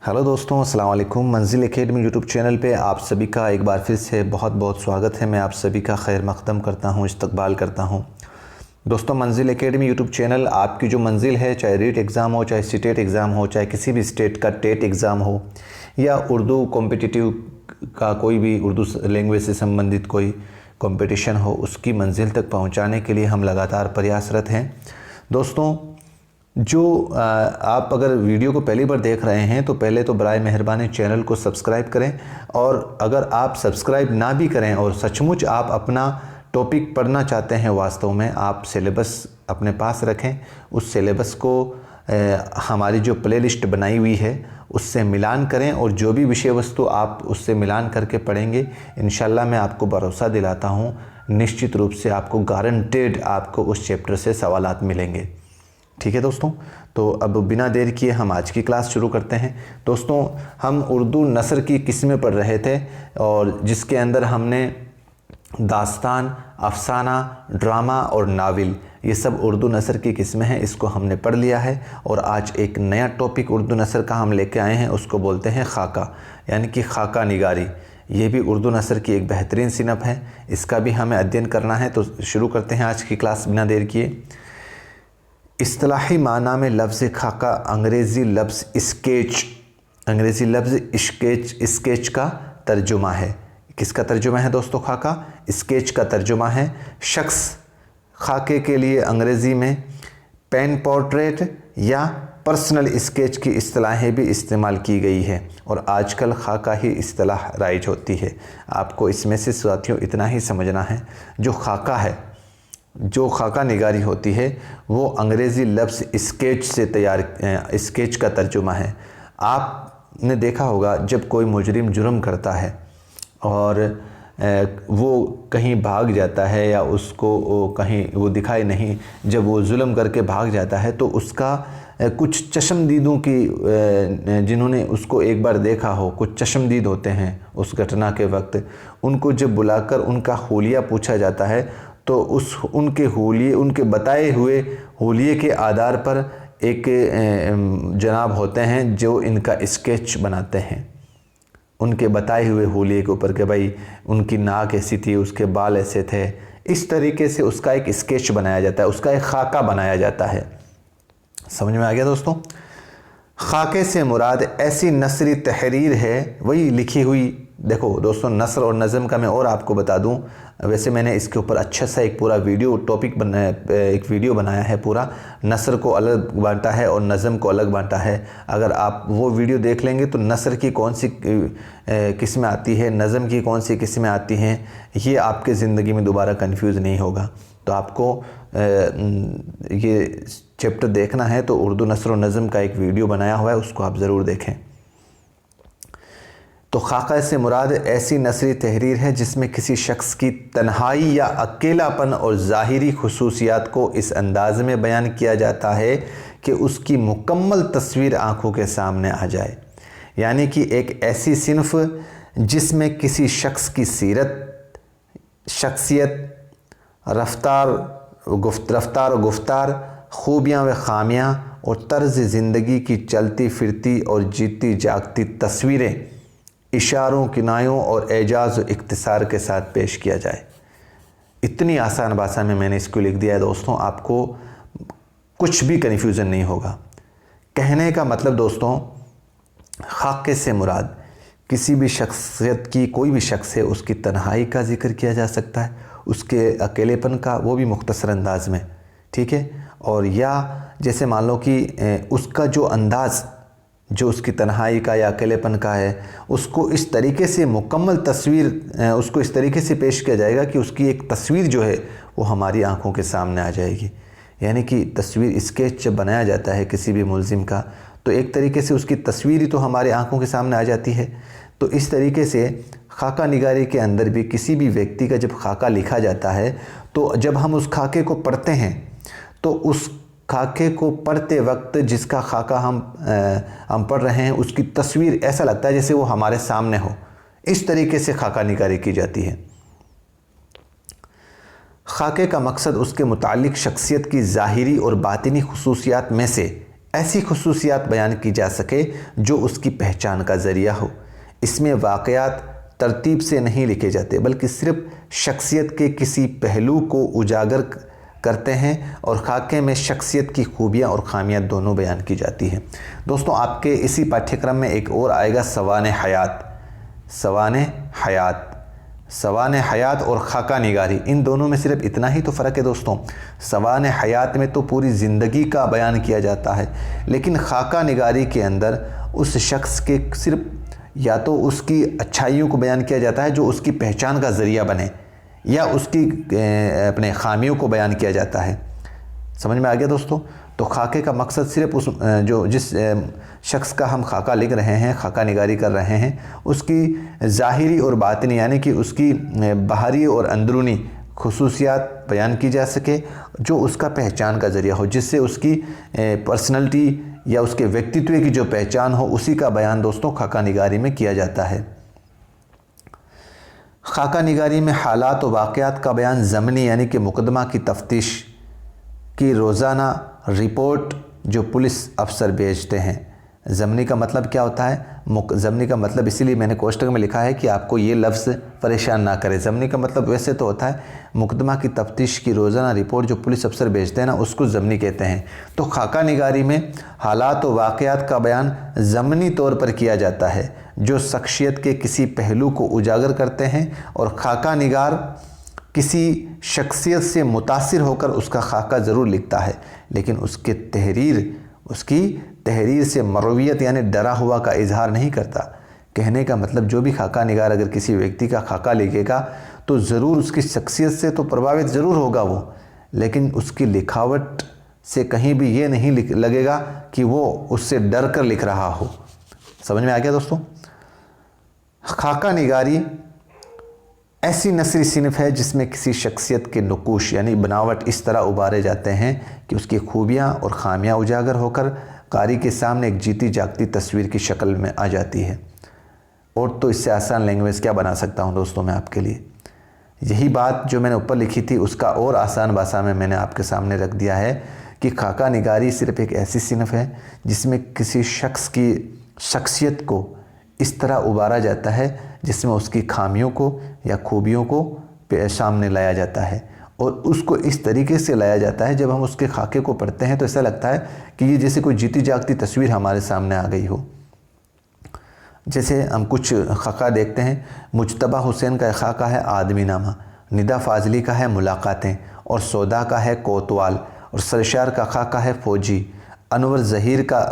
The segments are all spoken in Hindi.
हेलो दोस्तों, अस्सलाम वालेकुम। मंजिल एकेडमी यूट्यूब चैनल पे आप सभी का एक बार फिर से बहुत बहुत स्वागत है। मैं आप सभी का खैर मक़दम करता हूँ, इस्तकबाल करता हूँ। दोस्तों, मंजिल एकेडमी यूट्यूब चैनल आपकी जो मंजिल है, चाहे रीट एग्ज़ाम हो, चाहे सीटेट एग्ज़ाम हो, चाहे किसी भी स्टेट का टेट एग्ज़ाम हो या उर्दू कॉम्पिटिटिव का कोई भी उर्दू लैंग्वेज से संबंधित कोई कॉम्पिटिशन हो, उसकी मंजिल तक पहुँचाने के लिए हम लगातार प्रयासरत हैं। दोस्तों, जो आप अगर वीडियो को पहली बार देख रहे हैं तो पहले तो बराए मेहरबानी चैनल को सब्सक्राइब करें, और अगर आप सब्सक्राइब ना भी करें और सचमुच आप अपना टॉपिक पढ़ना चाहते हैं, वास्तव में आप सिलेबस अपने पास रखें। उस सिलेबस को हमारी जो प्लेलिस्ट बनाई हुई है उससे मिलान करें, और जो भी विषय वस्तु आप उससे मिलान करके पढ़ेंगे, इंशाल्लाह मैं आपको भरोसा दिलाता हूँ, निश्चित रूप से आपको गारंटेड आपको उस चैप्टर से सवालात मिलेंगे। ठीक है दोस्तों, तो अब बिना देर किए हम आज की क्लास शुरू करते हैं। दोस्तों, हम उर्दू नसर की किस्में पढ़ रहे थे, और जिसके अंदर हमने दास्तान, अफसाना, ड्रामा और नावल, ये सब उर्दू नसर की किस्में हैं, इसको हमने पढ़ लिया है। और आज एक नया टॉपिक उर्दू नसर का हम लेके आए हैं, उसको बोलते हैं खाका, यानी कि खाका निगारी। ये भी उर्दू नसर की एक बेहतरीन सिनफ है, इसका भी हमें अध्ययन करना है। तो शुरू करते हैं आज की क्लास बिना देर किए। इस्तिलाही माना में लफ्ज़ खाका अंग्रेज़ी लफ्ज़ स्केच का तर्जुमा है। किसका तर्जुमा है दोस्तों? खाका स्केच का तर्जुमा है। शख्स खाके के लिए अंग्रेज़ी में पेन पोर्ट्रेट या पर्सनल स्केच की इस्तिलाहें भी इस्तेमाल की गई है, और आजकल खाका ही इस्तिलाह राइज होती है। आपको इसमें से साथियों इतना ही समझना है, जो खाका है, जो खाका निगारी होती है, वो अंग्रेज़ी लफ्ज़ स्केच से तैयार स्केच का तर्जुमा है। आपने देखा होगा जब कोई मुजरिम जुर्म करता है और वो कहीं भाग जाता है या उसको कहीं वो दिखाई नहीं, जब वो जुल्म करके भाग जाता है तो उसका कुछ चश्मदीदों की जिन्होंने उसको एक बार देखा हो, कुछ चश्मदीद होते हैं उस घटना के वक्त, उनको जब बुलाकर उनका हुलिया पूछा जाता है तो उनके बताए हुए हुलिये के आधार पर एक जनाब होते हैं जो इनका स्केच बनाते हैं, उनके बताए हुए हुलिये के ऊपर कि भाई उनकी नाक ऐसी थी, उसके बाल ऐसे थे, इस तरीके से उसका एक स्केच बनाया जाता है, उसका एक खाका बनाया जाता है। समझ में आ गया दोस्तों? खाके से मुराद ऐसी नसरी तहरीर है, वही लिखी हुई। देखो दोस्तों, नसर और नज़म का मैं और आपको बता दूं, वैसे मैंने इसके ऊपर अच्छा सा एक पूरा वीडियो एक वीडियो बनाया है। पूरा नसर को अलग बांटा है और नज़म को अलग बांटा है। अगर आप वो वीडियो देख लेंगे तो नसर की कौन सी किस्में आती है, नज़म की कौन सी किस्में आती हैं, ये आपके ज़िंदगी में दोबारा कंफ्यूज नहीं होगा। तो आपको ये चैप्टर देखना है तो उर्दू नसर और नज़म का एक वीडियो बनाया हुआ है, उसको आप ज़रूर देखें। तो खाका से मुराद ऐसी नसरी तहरीर है जिसमें किसी शख्स की तन्हाई या अकेलापन और ज़ाहिरी खुसूसियात को इस अंदाज़ में बयान किया जाता है कि उसकी मुकम्मल तस्वीर आँखों के सामने आ जाए। यानी कि एक ऐसी सिनफ जिसमें किसी शख्स की सीरत, शख्सियत, रफ्तार व गुफ्तार, खूबियाँ व खामियाँ और तर्ज़ ज़िंदगी की चलती फिरती और जीती जागती तस्वीरें इशारों, किनायों और एजाज़ व इख्तिसार के साथ पेश किया जाए। इतनी आसान भाषा में मैंने इसको लिख दिया है दोस्तों, आपको कुछ भी कन्फ्यूज़न नहीं होगा। कहने का मतलब दोस्तों, खाके से मुराद किसी भी शख्सियत की, कोई भी शख्स है, उसकी तन्हाई का जिक्र किया जा सकता है, उसके अकेलेपन का, वो भी मुख्तसर अंदाज में, ठीक है। और या जैसे मान लो कि उसका जो अंदाज़, जो उसकी तन्हाई का या अकेलेपन का है, उसको इस तरीके से मुकम्मल तस्वीर, उसको इस तरीके से पेश किया जाएगा कि उसकी एक तस्वीर जो है वो हमारी आंखों के सामने आ जाएगी। यानी कि तस्वीर, स्केच जब बनाया जाता है किसी भी मुल्ज़िम का, तो एक तरीके से उसकी तस्वीर ही तो हमारे आंखों के सामने आ जाती है। तो इस तरीके से खाका निगारी के अंदर भी किसी भी व्यक्ति का जब खाका लिखा जाता है, तो जब हम उस खाके को पढ़ते हैं तो उस खाके को पढ़ते वक्त जिसका खाका हम पढ़ रहे हैं, उसकी तस्वीर ऐसा लगता है जैसे वो हमारे सामने हो। इस तरीके से खाका निगारी की जाती है। खाके का मकसद उसके मुतालिक शख्सियत की ज़ाहिरी और बातिनी खुसूसियात में से ऐसी खुसूसियात बयान की जा सके जो उसकी पहचान का ज़रिया हो। इसमें वाक़यात तरतीब से नहीं लिखे जाते बल्कि सिर्फ शख्सियत के किसी पहलू को उजागर करते हैं और खाके में शख्सियत की खूबियाँ और खामियाँ दोनों बयान की जाती हैं। दोस्तों, आपके इसी पाठ्यक्रम में एक और आएगा सवाने हयात। सवाने हयात और खाका निगारी, इन दोनों में सिर्फ इतना ही तो फ़र्क है दोस्तों। सवाने हयात में तो पूरी ज़िंदगी का बयान किया जाता है, लेकिन खाका निगारी के अंदर उस शख्स के सिर्फ या तो उसकी अच्छाइयों को बयान किया जाता है जो उसकी पहचान का ज़रिया बने, या उसकी अपने खामियों को बयान किया जाता है। समझ में आ गया दोस्तों। तो खाके का मकसद सिर्फ उस जिस शख्स का हम खाका लिख रहे हैं, खाका निगारी कर रहे हैं, उसकी ज़ाहिरी और बातिनी यानी कि उसकी बाहरी और अंदरूनी खुसूसियात बयान की जा सके जो उसका पहचान का ज़रिया हो, जिससे उसकी पर्सनैलिटी या उसके व्यक्तित्व की जो पहचान हो उसी का बयान दोस्तों खाका निगारी में किया जाता है। खाका निगारी में हालात और वाक़यात का बयान ज़मनी यानी कि मुकदमा की तफ्तीश की रोज़ाना रिपोर्ट जो पुलिस अफसर भेजते हैं। ज़मनी का मतलब क्या होता है? ज़मनी का मतलब इसीलिए मैंने कोष्टक में लिखा है कि आपको ये लफ्ज़ परेशान ना करे। ज़मनी का मतलब वैसे तो होता है मुकदमा की तफ्तीश की रोज़ाना रिपोर्ट जो पुलिस अफसर भेजते हैं ना, उसको ज़मनी कहते हैं। तो खाका निगारी में हालात और वाक़यात का बयान ज़मनी तौर पर किया जाता है जो शख्सियत के किसी पहलू को उजागर करते हैं, और खाका निगार किसी शख्सियत से मुतासिर होकर उसका खाका ज़रूर लिखता है, लेकिन उसकी तहरीर से मरवियत यानी डरा हुआ का इजहार नहीं करता। कहने का मतलब जो भी खाका निगार अगर किसी व्यक्ति का खाका लिखेगा तो ज़रूर उसकी शख्सियत से तो प्रभावित ज़रूर होगा वो, लेकिन उसकी लिखावट से कहीं भी ये नहीं लगेगा कि वो उससे डर कर लिख रहा हो। समझ में आ गया दोस्तों। खाका निगारी ऐसी नसरी सिनफ है जिसमें किसी शख्सियत के नुकूश यानी बनावट इस तरह उभारे जाते हैं कि उसकी खूबियाँ और खामियाँ उजागर होकर कारी के सामने एक जीती जागती तस्वीर की शक्ल में आ जाती है। और तो इससे आसान लैंग्वेज क्या बना सकता हूँ दोस्तों मैं आपके लिए। यही बात जो मैंने ऊपर लिखी थी उसका और आसान भाषा में मैंने आपके सामने रख दिया है कि खाका निगारी सिर्फ एक ऐसी सिनफ है जिसमें किसी शख्स की शख्सियत को इस तरह उभारा जाता है जिसमें उसकी खामियों को या खूबियों को सामने लाया जाता है, और उसको इस तरीके से लाया जाता है जब हम उसके खाके को पढ़ते हैं तो ऐसा लगता है कि ये जैसे कोई जीती जागती तस्वीर हमारे सामने आ गई हो। जैसे हम कुछ खाका देखते हैं, मुजतबा हुसैन का खाका है आदमी नामा, निदा फाजली का है मुलाकातें, और सौदा का है कोतवाल, और सरशार का खाका है फ़ौजी, अनवर ज़हीर का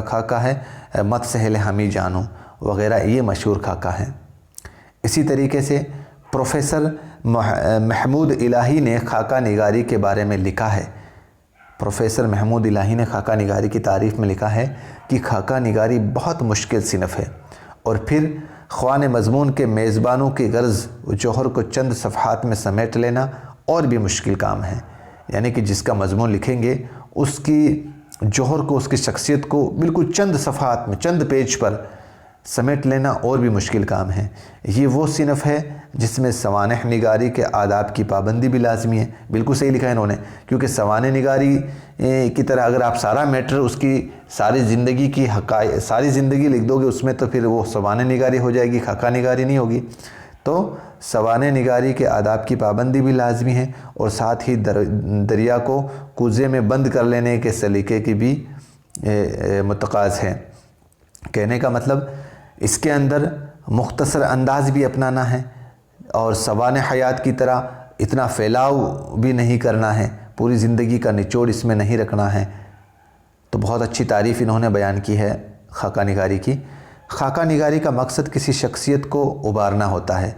खाका है मत सहल हमी जानो वग़ैरह, ये मशहूर खाका हैं। इसी तरीके से प्रोफेसर महमूद इलाही ने खाका निगारी के बारे में लिखा है। प्रोफेसर महमूद इलाही ने खाका निगारी की तारीफ़ में लिखा है कि खाका निगारी बहुत मुश्किल सिनफ है, और फिर ख्वान मज़मून के मेज़बानों की गर्ज़ जौहर को चंद सफ़हात में समेट लेना और भी मुश्किल काम है। यानी कि जिसका मज़मून लिखेंगे उसकी जौहर को, उसकी शख्सियत को बिल्कुल चंद सफ़हात में, चंद पेज पर समेट लेना और भी मुश्किल काम है। ये वो सिनफ है जिसमें सवानह निगारी के आदाब की पाबंदी भी लाजमी है। बिल्कुल सही लिखा है इन्होंने, क्योंकि सवानह निगारी की तरह अगर आप सारा मैटर उसकी सारी ज़िंदगी की सारी ज़िंदगी लिख दोगे उसमें, तो फिर वो सवानह निगारी हो जाएगी, खाका निगारी नहीं होगी। तो सवानह निगारी के आदाब की पाबंदी भी लाजमी है, और साथ ही दरिया को कुज़े में बंद कर लेने के सलीके की भी मुतक़ाज़ है। कहने का मतलब इसके अंदर मुख्तसर अंदाज भी अपनाना है, और सवानह हयात की तरह इतना फैलाव भी नहीं करना है, पूरी ज़िंदगी का निचोड़ इसमें नहीं रखना है। तो बहुत अच्छी तारीफ़ इन्होंने बयान की है खाका निगारी की। खाका निगारी का मकसद किसी शख्सियत को उभारना होता है,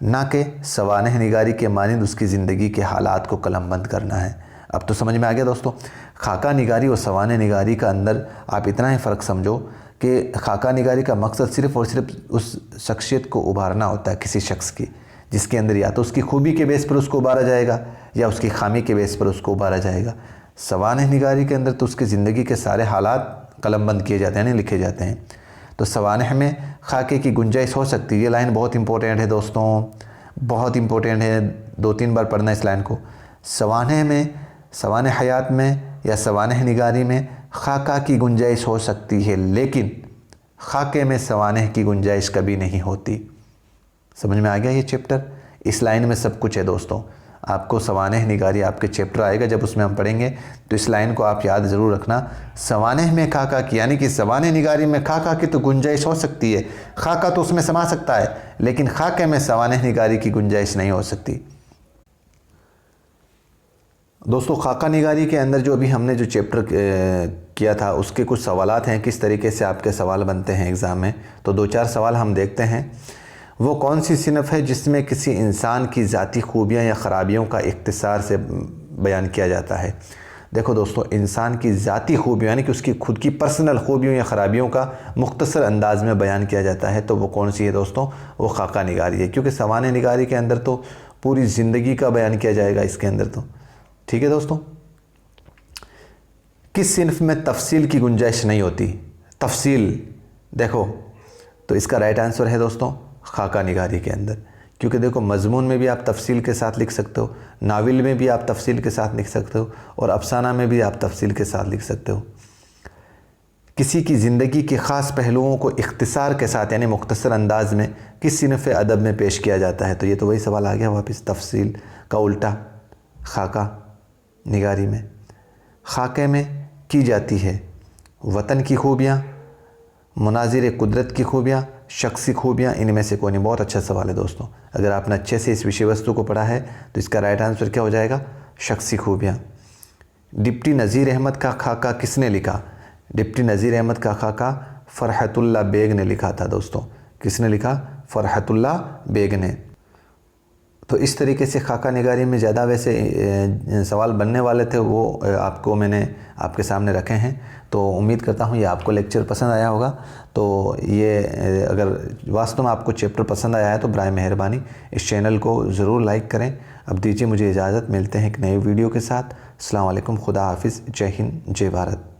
ना कि सवानह निगारी के मानिंद उसकी ज़िंदगी के हालात को कलमबंद करना है। अब तो समझ में आ गया दोस्तों। खाका निगारी और सवानह निगारी का अंदर आप इतना ही फ़र्क समझो कि खाका निगारी का मकसद सिर्फ़ और सिर्फ उस शख्सियत को उभारना होता है किसी शख्स की, जिसके अंदर या तो उसकी खूबी के बेस पर उसको उभारा जाएगा या उसकी खामी के बेस पर उसको उभारा जाएगा। सवानह निगारी के अंदर तो उसकी ज़िंदगी के सारे हालात कलमबंद किए जाते हैं, नहीं लिखे जाते हैं। तो सवानह में खाके की गुंजाइश हो सकती है। ये लाइन बहुत इंपॉर्टेंट है दोस्तों, बहुत इंपॉर्टेंट है, 2-3 बार पढ़ना इस लाइन को। सवानह में, सवानह हयात में या सवानह निगारी में खाका की गुंजाइश हो सकती है, लेकिन खाके में सवानह की गुंजाइश कभी नहीं होती। समझ में आ गया ये चैप्टर? इस लाइन में सब कुछ है दोस्तों। आपको सवानह निगारी आपके चैप्टर आएगा, जब उसमें हम पढ़ेंगे तो इस लाइन को आप याद ज़रूर रखना। सवानह में खाका की, यानी कि सवानह निगारी में खाका की तो गुंजाइश हो सकती है, खाका तो उसमें समा सकता है, लेकिन खाके में सवानह निगारी की गुंजाइश नहीं हो सकती। दोस्तों खाका निगारी के अंदर जो अभी हमने जो चैप्टर किया था उसके कुछ सवालात हैं, किस तरीके से आपके सवाल बनते हैं एग्ज़ाम में। तो 2-4 सवाल हम देखते हैं। वो कौन सी सिनफ है जिसमें किसी इंसान की ज़ाती खूबियाँ या ख़राबियों का इख्तिसार से बयान किया जाता है? देखो दोस्तों, इंसान की ज़ाती खूबियों यानी कि उसकी खुद की पर्सनल खूबियों या ख़राबियों का मुख्तसर अंदाज में बयान किया जाता है, तो वो कौन सी है दोस्तों? वो खाका निगारी है, क्योंकि सवानह निगारी के अंदर तो पूरी ज़िंदगी का बयान किया जाएगा इसके अंदर तो। ठीक है दोस्तों। किस सिनफ में तफसील की गुंजाइश नहीं होती? तफसील देखो, तो इसका राइट आंसर है दोस्तों खाका निगारी के अंदर, क्योंकि देखो मजमून में भी आप तफसील के साथ लिख सकते हो, नावल में भी आप तफसील के साथ लिख सकते हो, और अफसाना में भी आप तफसील के साथ लिख सकते हो। किसी की ज़िंदगी के ख़ास पहलुओं को इख्तिसार के साथ यानी मुख्तसर अंदाज में किस सिनफ़ अदब में पेश किया जाता है? तो ये तो वही सवाल आ गया वापस, तफसील का उल्टा खाका निगारी में। खाके में की जाती है वतन की खूबियाँ, मुनाजिर कुदरत की खूबियाँ, शख्सी खूबियाँ, इनमें से कौन? बहुत अच्छा सवाल है दोस्तों। अगर आपने अच्छे से इस विषय वस्तु को पढ़ा है तो इसका राइट आंसर क्या हो जाएगा? शख्सी खूबियाँ। डिप्टी नज़ीर अहमद का खाका किसने लिखा? डिप्टी नज़ीर अहमद का खाका फ़रहतुल्लाह बेग ने लिखा था दोस्तों। किसने लिखा? फ़रहतुल्लाह बेग ने। तो इस तरीके से खाका निगारी में ज़्यादा वैसे सवाल बनने वाले थे, वो आपको मैंने आपके सामने रखे हैं। तो उम्मीद करता हूँ ये आपको लेक्चर पसंद आया होगा। तो ये अगर वास्तव में आपको चैप्टर पसंद आया है तो बराए मेहरबानी इस चैनल को ज़रूर लाइक करें। अब दीजिए मुझे इजाज़त, मिलते हैं एक नई वीडियो के साथ। अस्सलाम वालेकुम, खुदा हाफिज़, जय हिंद, जय भारत।